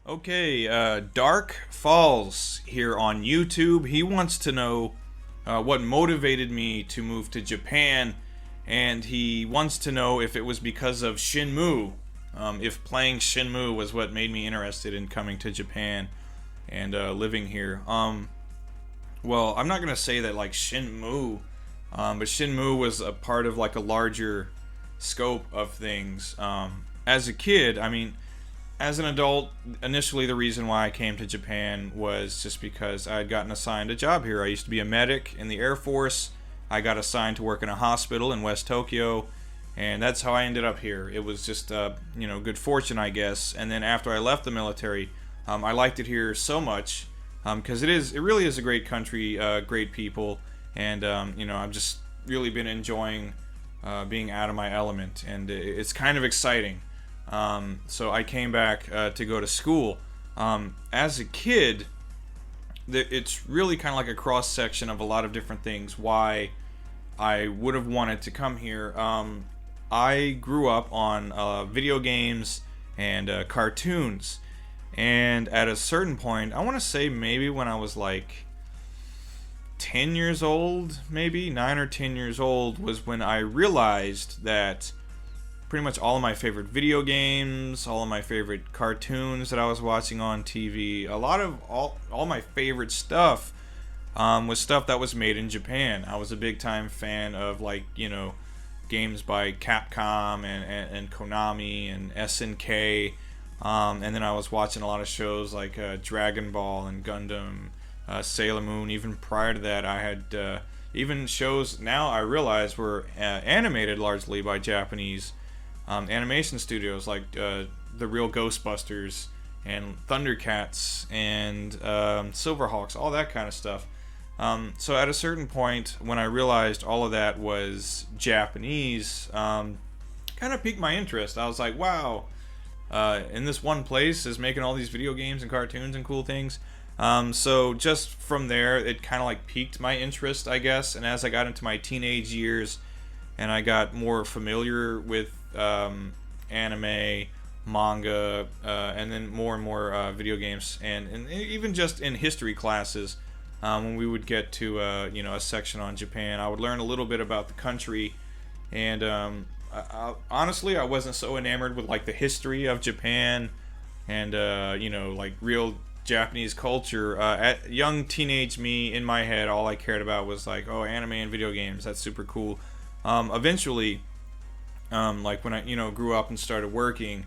Okay, Dark Falls here on YouTube. He wants to know what motivated me to move to Japan, and he wants to know if it was because of Shinmu. If playing Shinmu was what made me interested in coming to Japan and living here. Well, I'm not gonna say that like Shinmu, but Shinmu was a part of like a larger scope of things. As a kid, I mean, as an adult, initially the reason why I came to Japan was just because I had gotten assigned a job here. I used to be a medic in the Air Force. I got assigned to work in a hospital in West Tokyo, and that's how I ended up here. It was just, good fortune, I guess. And then after I left the military, I liked it here so much because it really is a great country, great people, and I've just really been enjoying being out of my element, and it's kind of exciting. So I came back to go to school. As a kid, it's really kind of like a cross section of a lot of different things why I would have wanted to come here. I grew up on video games and cartoons, and at a certain point, I want to say maybe when I was like 10 years old, maybe 9 or 10 years old, was when I realized that pretty much all of my favorite video games, all of my favorite cartoons that I was watching on TV, a lot of all my favorite stuff was stuff that was made in Japan. I was a big time fan of games by Capcom and Konami and SNK, and then I was watching a lot of shows like Dragon Ball and Gundam, Sailor Moon. Even prior to that, I had even shows now I realize were animated largely by Japanese animation studios like the Real Ghostbusters and Thundercats and Silverhawks, all that kind of stuff. So at a certain point, when I realized all of that was Japanese, kind of piqued my interest. I was like, wow, and this one place is making all these video games and cartoons and cool things. So just from there, it kind of like piqued my interest, I guess. And as I got into my teenage years and I got more familiar with anime, manga, and then more and more video games, and even just in history classes, when we would get to a section on Japan, I would learn a little bit about the country, and honestly, I wasn't so enamored with like the history of Japan and like real Japanese culture. At young teenage me, in my head, all I cared about was like, oh, anime and video games. That's super cool. Eventually, like when I grew up and started working,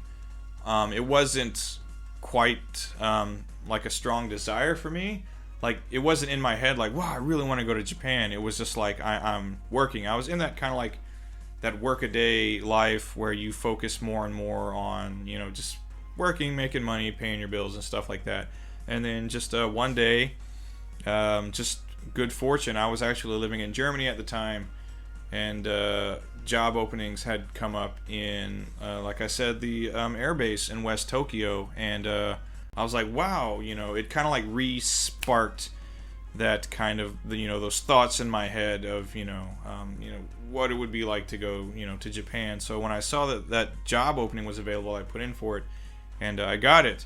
it wasn't quite like a strong desire for me. Like it wasn't in my head like, wow, I really want to go to Japan. It was just like I'm working. I was in that kind of like that work-a-day life where you focus more and more on just working, making money, paying your bills and stuff like that. And then just one day, just good fortune, I was actually living in Germany at the time, and job openings had come up in, like I said, the air base in West Tokyo, and I was like, wow, it kind of like re-sparked that kind of those thoughts in my head of what it would be like to go to Japan. So when I saw that job opening was available, I put in for it, and I got it,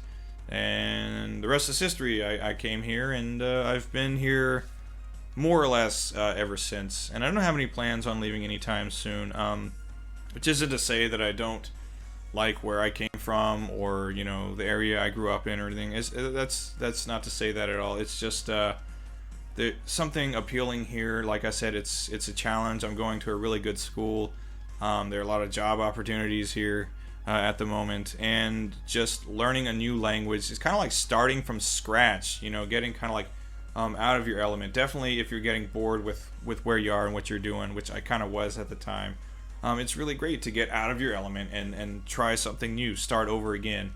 and the rest is history. I came here, and I've been here more or less ever since, and I don't have any plans on leaving anytime soon, which isn't to say that I don't like where I came from or the area I grew up in or anything. That's not to say that at all. It's just there's something appealing here. Like I said, it's a challenge. I'm going to a really good school. There are a lot of job opportunities here at the moment, and just learning a new language is kind of like starting from scratch, getting kind of like out of your element. Definitely if you're getting bored with where you are and what you're doing, which I kind of was at the time, it's really great to get out of your element and try something new, start over again.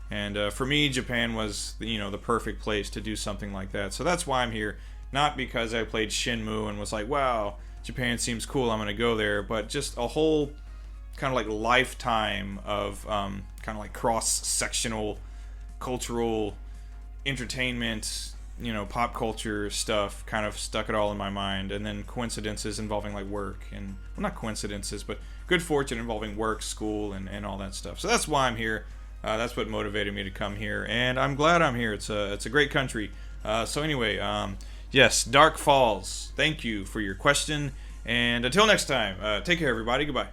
And for me, Japan was the perfect place to do something like that. So that's why I'm here. Not because I played Shinmu and was like, wow, Japan seems cool, I'm going to go there, but just a whole kind of like lifetime of kind of like cross-sectional cultural entertainment, pop culture stuff kind of stuck it all in my mind. And then coincidences involving like work, and well, not coincidences, but good fortune involving work, school, and all that stuff. So that's why I'm here. That's what motivated me to come here, and I'm glad I'm here. It's a great country. So anyway, yes, Dark Falls. Thank you for your question, and until next time, take care, everybody. Goodbye.